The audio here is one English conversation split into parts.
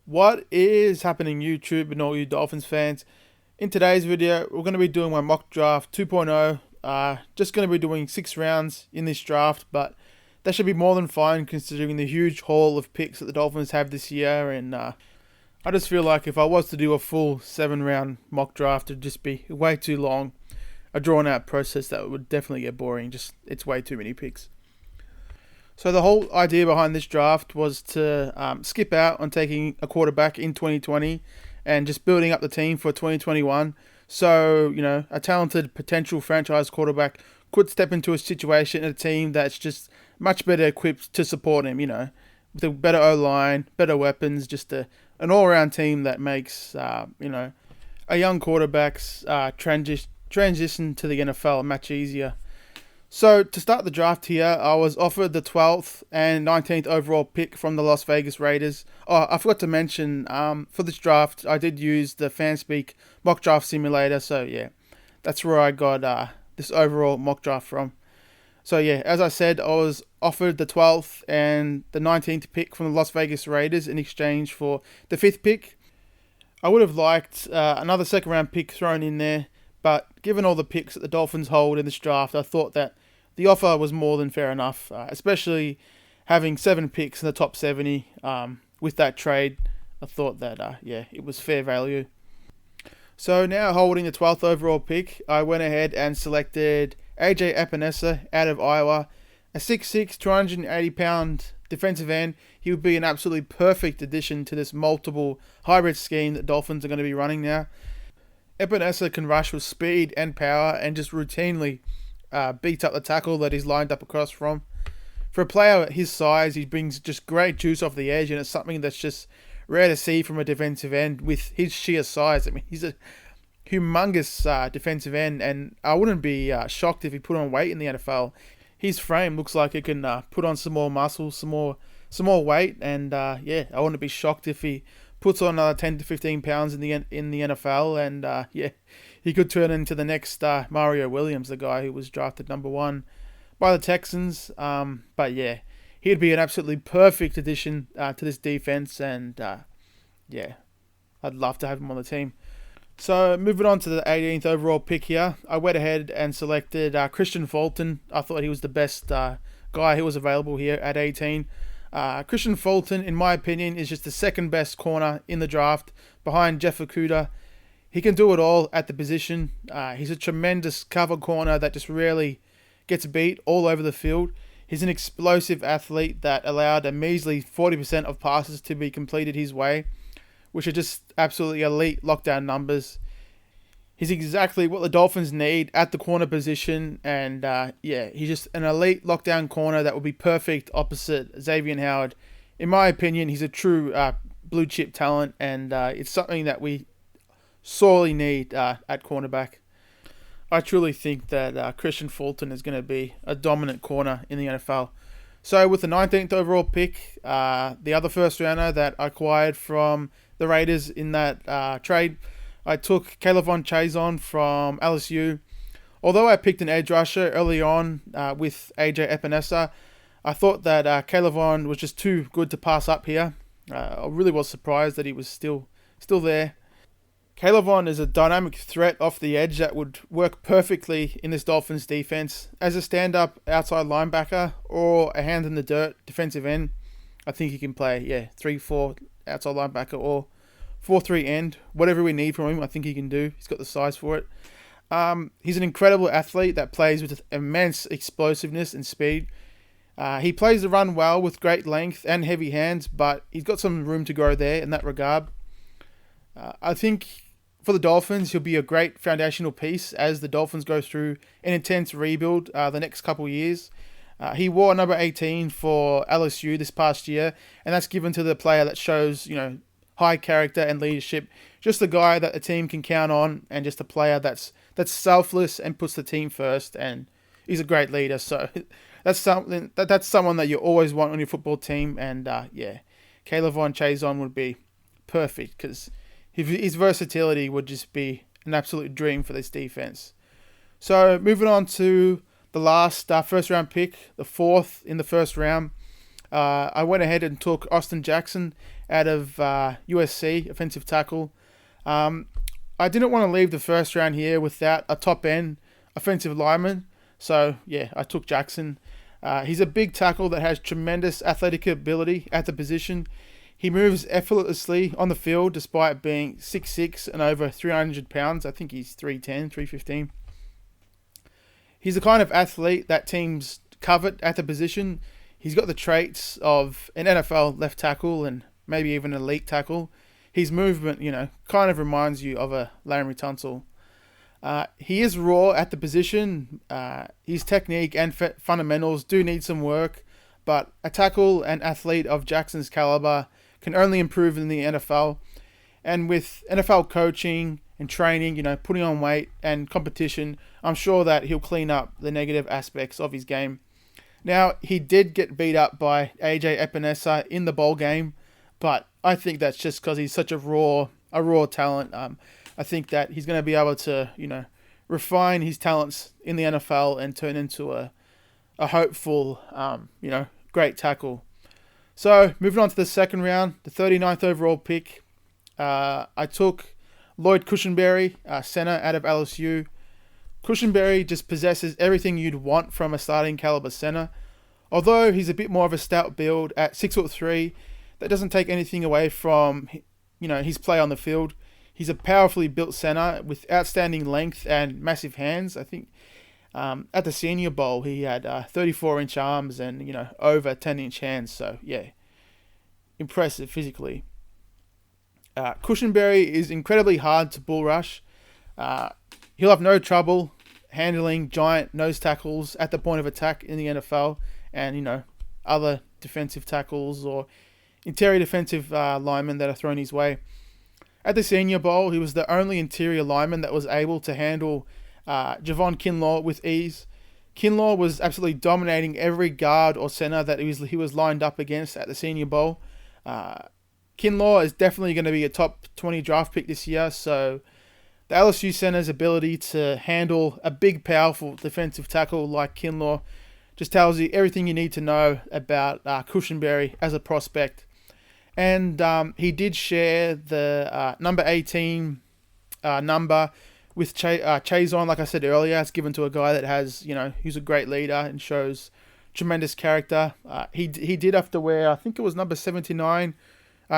What is happening, YouTube and all you Dolphins fans? In today's video, we're going to be doing my mock draft 2.0. Just going to be doing 6 rounds in this draft, but that should be more than fine considering the huge haul of picks that the Dolphins have this year. And I just feel like if I was to do a full 7 round mock draft, it'd just be way too long. A drawn out process that would definitely get boring. It's way too many picks. So the whole idea behind this draft was to skip out on taking a quarterback in 2020 and just building up the team for 2021. So, a talented potential franchise quarterback could step into a situation in a team that's just much better equipped to support him, with a better O-line, better weapons, just an all-around team that makes, a young quarterback's transition to the NFL much easier. So, to start the draft here, I was offered the 12th and 19th overall pick from the Las Vegas Raiders. Oh, I forgot to mention, for this draft, I did use the Fanspeak mock draft simulator. So, yeah, that's where I got this overall mock draft from. So, yeah, as I said, I was offered the 12th and the 19th pick from the Las Vegas Raiders in exchange for the 5th pick. I would have liked another second round pick thrown in there, but given all the picks that the Dolphins hold in this draft, I thought that the offer was more than fair enough, especially having 7 picks in the top 70 with that trade. I thought that, it was fair value. So now holding the 12th overall pick, I went ahead and selected AJ Epinesa out of Iowa, a 6'6", 280-pound defensive end. He would be an absolutely perfect addition to this multiple hybrid scheme that Dolphins are going to be running now. Epinesa can rush with speed and power and just routinely beat up the tackle that he's lined up across from. For a player at his size, he brings just great juice off the edge, and it's something that's just rare to see from a defensive end with his sheer size. I mean, he's a humongous defensive end, and I wouldn't be shocked if he put on weight in the NFL. His frame looks like it can put on some more muscle, some more weight, and I wouldn't be shocked if he puts on another 10 to 15 pounds in the NFL, and he could turn into the next Mario Williams, the guy who was drafted number 1 by the Texans. But yeah, he'd be an absolutely perfect addition to this defense, and I'd love to have him on the team. So moving on to the 18th overall pick here, I went ahead and selected Christian Fulton. I thought he was the best guy who was available here at 18. Christian Fulton, in my opinion, is just the second best corner in the draft behind Jeff Okudah. He can do it all at the position. He's a tremendous cover corner that just rarely gets beat all over the field. He's an explosive athlete that allowed a measly 40% of passes to be completed his way, which are just absolutely elite lockdown numbers. He's exactly what the Dolphins need at the corner position, and he's just an elite lockdown corner that would be perfect opposite Xavier Howard. In my opinion, he's a true blue chip talent, and it's something that we sorely need at cornerback. I truly think that Christian Fulton is going to be a dominant corner in the NFL. So with the 19th overall pick, the other first rounder that I acquired from the Raiders in that trade, I took K'Lavon Chaisson from LSU. Although I picked an edge rusher early on with AJ Epinesa, I thought that K'Lavon was just too good to pass up here. I really was surprised that he was still there. K'Lavon is a dynamic threat off the edge that would work perfectly in this Dolphins defense. As a stand-up outside linebacker or a hand-in-the-dirt defensive end, I think he can play 3-4 outside linebacker or 4-3 end. Whatever we need from him, I think he can do. He's got the size for it. He's an incredible athlete that plays with immense explosiveness and speed. He plays the run well with great length and heavy hands, but he's got some room to grow there in that regard. I think for the Dolphins, he'll be a great foundational piece as the Dolphins go through an intense rebuild the next couple of years. He wore number 18 for LSU this past year, and that's given to the player that shows, high character and leadership. Just a guy that the team can count on, and just a player that's selfless and puts the team first, and he's a great leader. So that's someone that you always want on your football team, and K'Lavon Chaisson would be perfect because his versatility would just be an absolute dream for this defense. So moving on to the last first round pick, the 4th in the first round, I went ahead and took Austin Jackson out of USC, offensive tackle. I didn't want to leave the first round here without a top-end offensive lineman. So, yeah, I took Jackson. He's a big tackle that has tremendous athletic ability at the position. He moves effortlessly on the field despite being 6'6" and over 300 pounds. I think he's 310, 315. He's the kind of athlete that teams covet at the position. He's got the traits of an NFL left tackle and maybe even an elite tackle. His movement, kind of reminds you of a Larry Tunsil. He is raw at the position. His technique and fundamentals do need some work, but a tackle and athlete of Jackson's caliber can only improve in the NFL. And with NFL coaching and training, putting on weight and competition, I'm sure that he'll clean up the negative aspects of his game. Now, he did get beat up by AJ Epinesa in the bowl game, but I think that's just because he's such a raw talent. I think that he's going to be able to, refine his talents in the NFL and turn into a hopeful, great tackle. So, moving on to the second round, the 39th overall pick, I took Lloyd Cushenberry, center out of LSU. Cushenberry just possesses everything you'd want from a starting caliber center. Although he's a bit more of a stout build at 6'3", that doesn't take anything away from, his play on the field. He's a powerfully built center with outstanding length and massive hands. I think at the Senior Bowl he had 34-inch arms and over 10-inch hands. So yeah, impressive physically. Cushenberry is incredibly hard to bull rush. He'll have no trouble handling giant nose tackles at the point of attack in the NFL, and other defensive tackles or interior defensive linemen that are thrown his way. At the Senior Bowl, he was the only interior lineman that was able to handle Javon Kinlaw with ease. Kinlaw was absolutely dominating every guard or center that he was lined up against at the Senior Bowl. Kinlaw is definitely going to be a top 20 draft pick this year, so the LSU center's ability to handle a big, powerful defensive tackle like Kinlaw just tells you everything you need to know about Cushenberry as a prospect. And he did share the number 18 number with Chazon, like I said earlier. It's given to a guy that has, who's a great leader and shows tremendous character. He did have to wear, I think it was number 79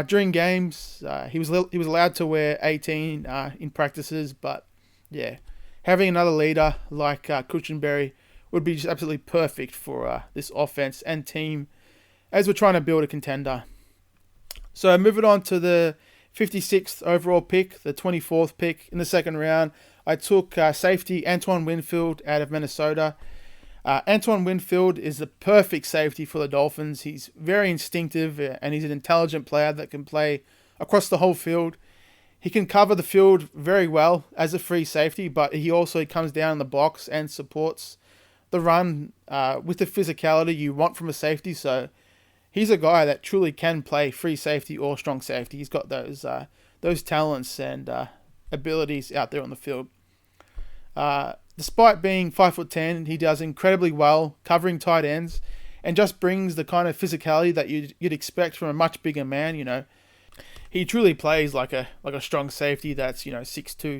during games. He was allowed to wear 18 in practices, but yeah, having another leader like Cushenberry would be just absolutely perfect for this offense and team as we're trying to build a contender. So moving on to the 56th overall pick, the 24th pick in the second round, I took safety Antoine Winfield out of Minnesota. Antoine Winfield is the perfect safety for the Dolphins. He's very instinctive and he's an intelligent player that can play across the whole field. He can cover the field very well as a free safety, but he also comes down in the box and supports the run with the physicality you want from a safety. So he's a guy that truly can play free safety or strong safety. He's got those talents and abilities out there on the field. Despite being 5'10", he does incredibly well covering tight ends and just brings the kind of physicality that you'd expect from a much bigger man. He truly plays like a strong safety that's 6'2",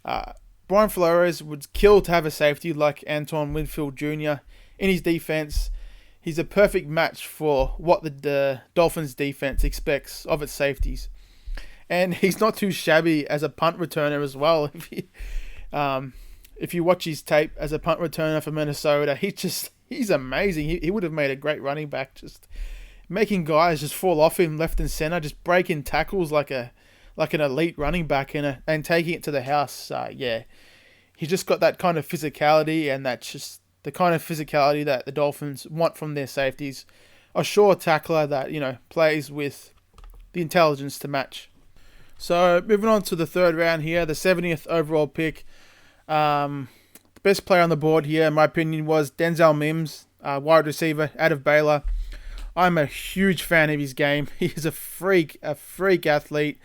6'3". Brian Flores would kill to have a safety like Antoine Winfield Jr. in his defense. He's a perfect match for what the Dolphins defense expects of its safeties. And he's not too shabby as a punt returner as well. If you watch his tape as a punt returner for Minnesota, he's amazing. He would have made a great running back, just making guys just fall off him left and center, just breaking tackles like an elite running back and taking it to the house. He's just got that kind of physicality, and that's just the kind of physicality that the Dolphins want from their safeties. A sure tackler that plays with the intelligence to match. So moving on to the third round here, the 70th overall pick. The best player on the board here, in my opinion, was Denzel Mims, wide receiver out of Baylor. I'm a huge fan of his game. He is a freak athlete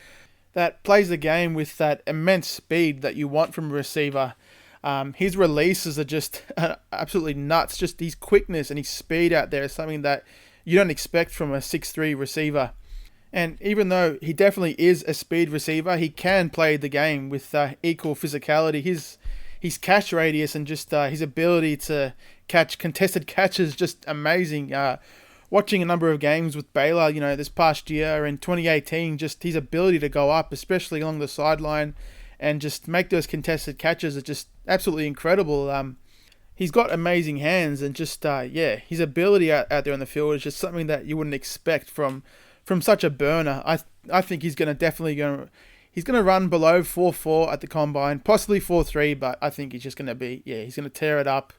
that plays the game with that immense speed that you want from a receiver. His releases are just absolutely nuts. Just his quickness and his speed out there is something that you don't expect from a 6'3" receiver. And even though he definitely is a speed receiver, he can play the game with equal physicality. His catch radius and just his ability to catch contested catches just amazing. Watching a number of games with Baylor, this past year in 2018, just his ability to go up, especially along the sideline, and just make those contested catches are just absolutely incredible. He's got amazing hands, and just his ability out there on the field is just something that you wouldn't expect from such a burner. I think he's going to run below 4.4 at the combine, possibly 4.3, but I think he's just going to he's going to tear it up.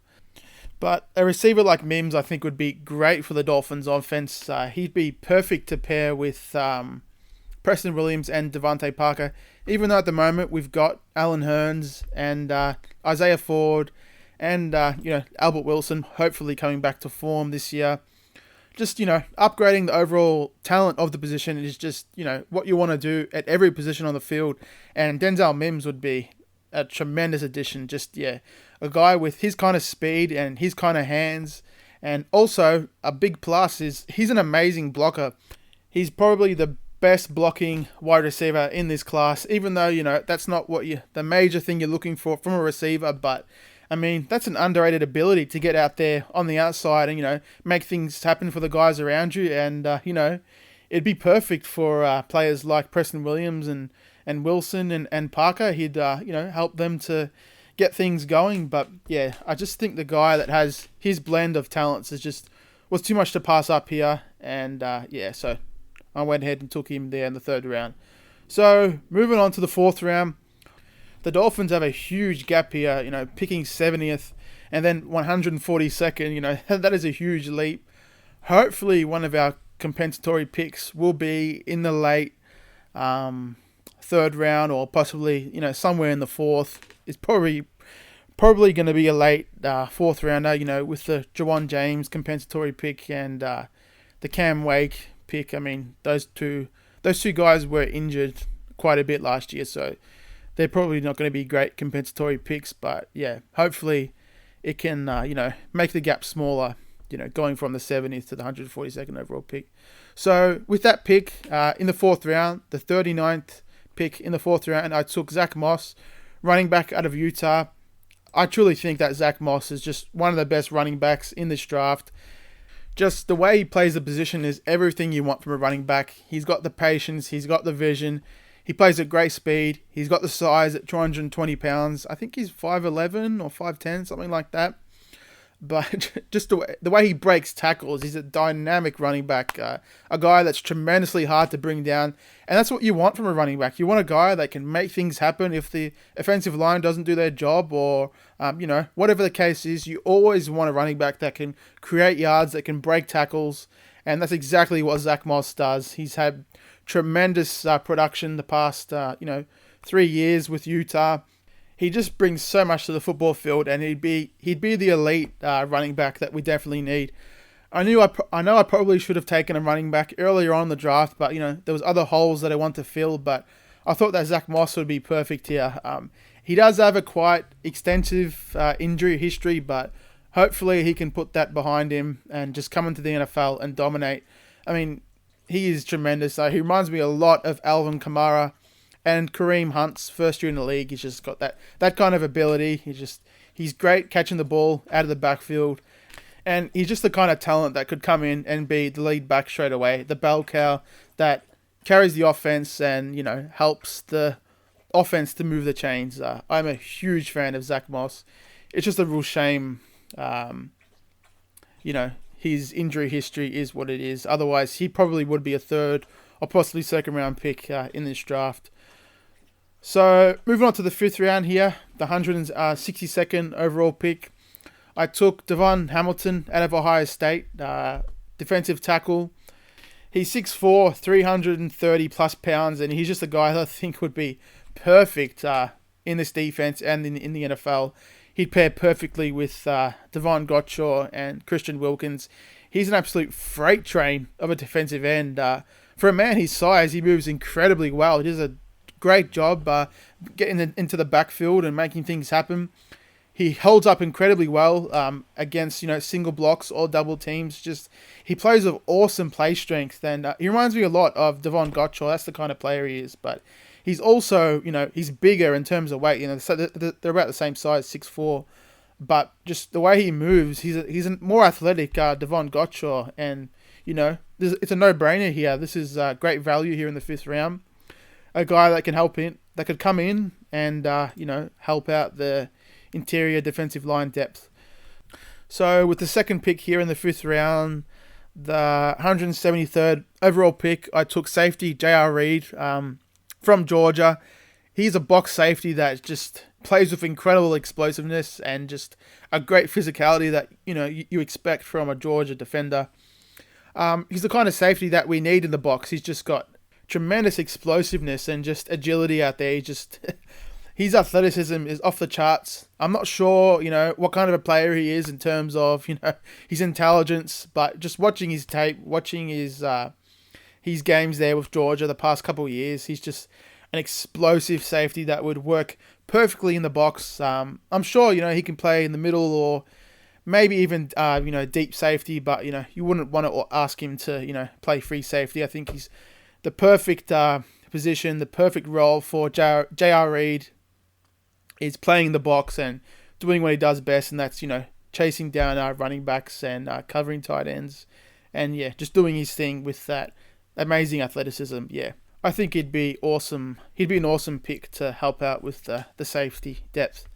But a receiver like Mims, I think, would be great for the Dolphins offense. He'd be perfect to pair with Preston Williams and Devontae Parker. Even though at the moment we've got Alan Hearns and Isaiah Ford and Albert Wilson hopefully coming back to form this year. Just, upgrading the overall talent of the position is just, what you want to do at every position on the field. And Denzel Mims would be a tremendous addition. Just, a guy with his kind of speed and his kind of hands. And also, a big plus is he's an amazing blocker. He's probably the best blocking wide receiver in this class, even though, that's not the major thing you're looking for from a receiver. But, I mean, that's an underrated ability to get out there on the outside and, make things happen for the guys around you. And, it'd be perfect for players like Preston Williams and Wilson and Parker. He'd, help them to get things going. But, yeah, I just think the guy that has his blend of talents was too much to pass up here. And, so I went ahead and took him there in the 3rd round. So, moving on to the 4th round. The Dolphins have a huge gap here, picking 70th and then 142nd. That is a huge leap. Hopefully, one of our compensatory picks will be in the late 3rd round, or possibly, somewhere in the 4th. It's probably going to be a late 4th rounder, with the Jawan James compensatory pick and the Cam Wake pick. I mean, those two guys were injured quite a bit last year, so they're probably not going to be great compensatory picks, but hopefully it can, make the gap smaller, going from the 70th to the 142nd overall pick. So with that pick in the 4th round, the 39th pick in the 4th round, I took Zach Moss, running back out of Utah. I truly think that Zach Moss is just one of the best running backs in this draft. Just the way he plays the position is everything you want from a running back. He's got the patience, he's got the vision. He plays at great speed. He's got the size at 220 pounds. I think he's 5'11 or 5'10, something like that. But just the way he breaks tackles, he's a dynamic running back. A guy that's tremendously hard to bring down. And that's what you want from a running back. You want a guy that can make things happen if the offensive line doesn't do their job, or, whatever the case is. You always want a running back that can create yards, that can break tackles. And that's exactly what Zach Moss does. He's had tremendous production the past 3 years with Utah. He just brings so much to the football field, and he'd be the elite running back that we definitely need. I know I probably should have taken a running back earlier on in the draft, but there was other holes that I want to fill. But I thought that Zach Moss would be perfect here. He does have a quite extensive injury history, but hopefully he can put that behind him and just come into the NFL and dominate. I mean, he is tremendous. He reminds me a lot of Alvin Kamara and Kareem Hunt's first year in the league. He's just got that kind of ability. He's great catching the ball out of the backfield. And he's just the kind of talent that could come in and be the lead back straight away. The bell cow that carries the offense and, helps the offense to move the chains. I'm a huge fan of Zach Moss. It's just a real shame, his injury history is what it is. Otherwise, he probably would be a 3rd or possibly 2nd round pick in this draft. So, moving on to the 5th round here, the 162nd overall pick. I took Devon Hamilton out of Ohio State, defensive tackle. He's 6'4", 330 plus pounds, and he's just a guy that I think would be perfect in this defense and in the NFL. He'd pair perfectly with Devon Gottshaw and Christian Wilkins. He's an absolute freight train of a defensive end. For a man his size, he moves incredibly well. He does a great job getting into the backfield and making things happen. He holds up incredibly well against single blocks or double teams. Just he plays with awesome play strength, and he reminds me a lot of Devon Gotchaw. That's the kind of player he is. But he's also he's bigger in terms of weight. So they're about the same size, 6'4". But just the way he moves, he's a more athletic Devon Gotchaw, and it's a no-brainer here. This is great value here in the 5th round. A guy that could come in and help out the interior defensive line depth. So with the second pick here in the 5th round, the 173rd overall pick, I took safety J.R. Reed from Georgia. He's a box safety that just plays with incredible explosiveness and just a great physicality that you expect from a Georgia defender. He's the kind of safety that we need in the box. He's just got tremendous explosiveness and just agility out there. His athleticism is off the charts. I'm not sure, what kind of a player he is in terms of, his intelligence, but just watching his tape, watching his games there with Georgia the past couple of years, he's just an explosive safety that would work perfectly in the box. I'm sure, he can play in the middle or maybe even, deep safety, but, you wouldn't want to ask him to, play free safety. I think he's the perfect position, the perfect role for J.R. Reed is playing in the box and doing what he does best, and that's, chasing down running backs and covering tight ends and, just doing his thing with that amazing athleticism. I think he'd be awesome. He'd be an awesome pick to help out with the safety depth.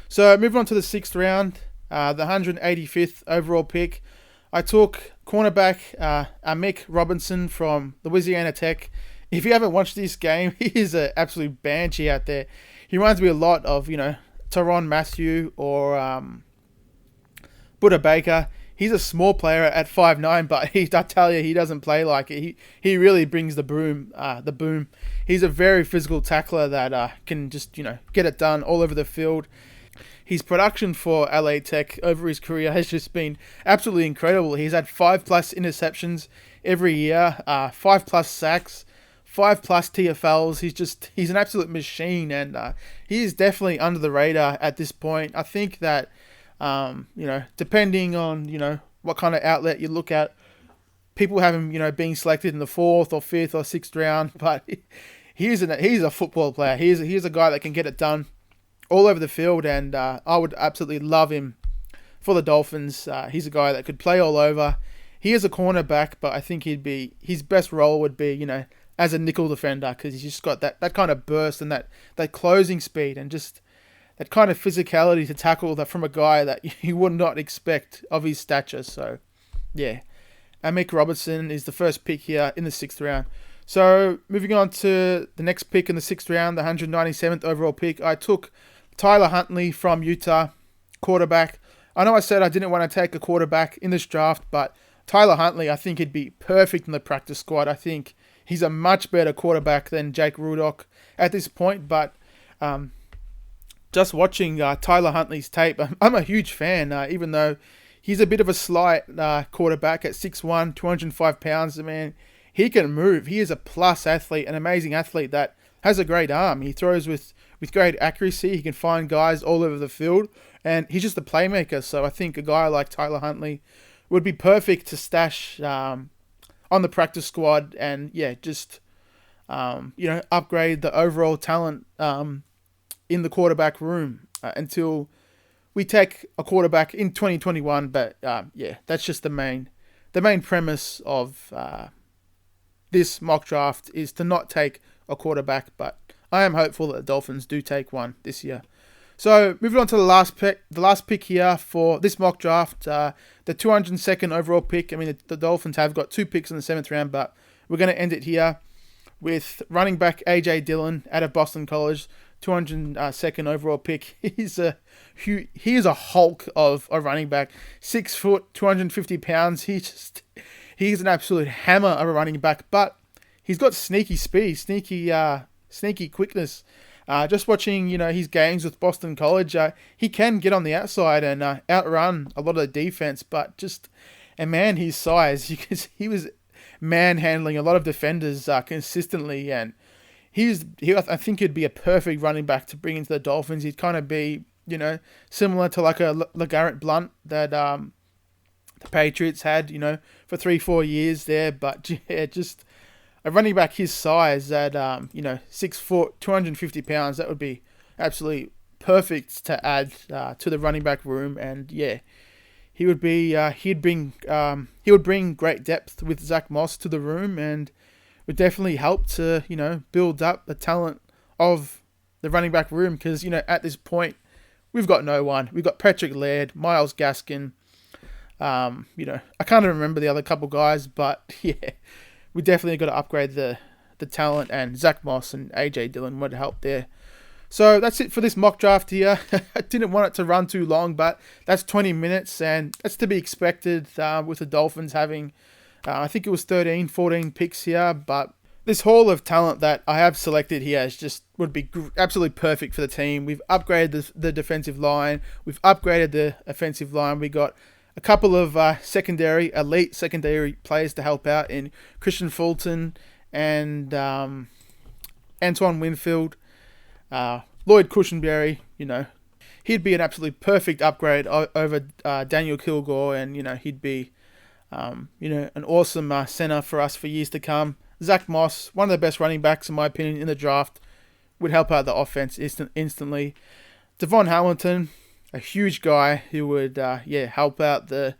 So moving on to the 6th round, the 185th overall pick, I took cornerback Amik Robinson from Louisiana Tech. If you haven't watched this game, he is an absolute banshee out there. He reminds me a lot of, Tyrann Mathieu or Buda Baker. He's a small player at 5'9", but I tell you, he doesn't play like it. He really brings the boom. He's a very physical tackler that can just, get it done all over the field. His production for LA Tech over his career has just been absolutely incredible. He's had 5+ interceptions every year, 5+ sacks, 5+ TFLs. He's an absolute machine, and he is definitely under the radar at this point. I think that, depending on, what kind of outlet you look at, people have him, being selected in the 4th or 5th or 6th round, but he's a football player. He's a guy that can get it done all over the field, and I would absolutely love him for the Dolphins. He's a guy that could play all over. He is a cornerback, but I think his best role would be, as a nickel defender, because he's just got that kind of burst and that closing speed and just that kind of physicality to tackle that from a guy that you would not expect of his stature. So, Amik Robinson is the first pick here in the 6th round. So, moving on to the next pick in the 6th round, the 197th overall pick, I took Tyler Huntley from Utah, quarterback. I know I said I didn't want to take a quarterback in this draft, but Tyler Huntley, I think he'd be perfect in the practice squad. I think he's a much better quarterback than Jake Rudock at this point, but just watching Tyler Huntley's tape, I'm a huge fan, even though he's a bit of a slight quarterback at 6'1", 205 pounds. Man, he can move. He is a plus athlete, an amazing athlete that has a great arm. He throws with great accuracy. He can find guys all over the field, and he's just a playmaker. So I think a guy like Tyler Huntley would be perfect to stash on the practice squad and, just, upgrade the overall talent in the quarterback room until we take a quarterback in 2021. But, that's just the main premise of this mock draft is to not take a quarterback, but I am hopeful that the Dolphins do take one this year. So moving on to the last pick here for this mock draft, the 202nd overall pick. I mean, the Dolphins have got 2 picks in the 7th round, but we're going to end it here with running back A.J. Dillon out of Boston College, 202nd overall pick. He is a hulk of a running back, 6 foot, 250 pounds. He's an absolute hammer of a running back, but he's got sneaky speed, sneaky quickness. Just watching, his games with Boston College, he can get on the outside and outrun a lot of the defense, but his size, he was manhandling a lot of defenders consistently, and I think he'd be a perfect running back to bring into the Dolphins. He'd kind of be You know, similar to like a LeGarrette Blount that the Patriots had, for 3-4 years there. But yeah, just a running back his size at 6 foot, 250 pounds. That would be absolutely perfect to add to the running back room. And yeah, he would be he would bring great depth with Zach Moss to the room, and would definitely help to build up the talent of the running back room, because at this point we've got no one. We've got Patrick Laird, Myles Gaskin. I can't remember the other couple guys, but yeah, we definitely got to upgrade the talent, and Zach Moss and AJ Dillon would help there. So that's it for this mock draft here. I didn't want it to run too long, but that's 20 minutes, and that's to be expected with the Dolphins having, I think it was 13, 14 picks here. But this haul of talent that I have selected here would be absolutely perfect for the team. We've upgraded the defensive line. We've upgraded the offensive line. We got a couple of elite secondary players to help out in Christian Fulton and Antoine Winfield. Lloyd Cushenberry, he'd be an absolutely perfect upgrade over Daniel Kilgore, and he'd be an awesome center for us for years to come. Zach Moss, one of the best running backs in my opinion in the draft, would help out the offense instantly. Devon Hamilton, a huge guy who would help out the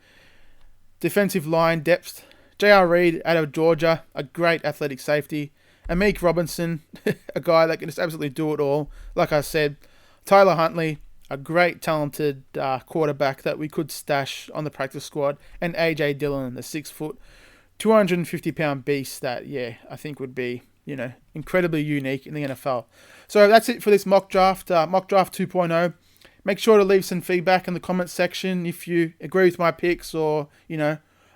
defensive line depth. J.R. Reed out of Georgia, a great athletic safety. Amik Robinson, a guy that can just absolutely do it all. Like I said, Tyler Huntley, a great talented quarterback that we could stash on the practice squad. And AJ Dillon, the 6 foot, 250 pound beast that, I think would be, incredibly unique in the NFL. So that's it for this mock draft 2.0. Make sure to leave some feedback in the comments section if you agree with my picks, or,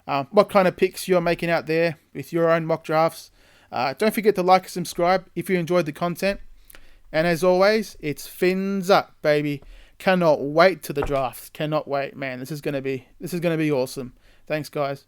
what kind of picks you're making out there with your own mock drafts. Don't forget to like and subscribe if you enjoyed the content. And as always, it's fins up, baby. Cannot wait to the draft. Cannot wait, man. This is gonna be awesome. Thanks, guys.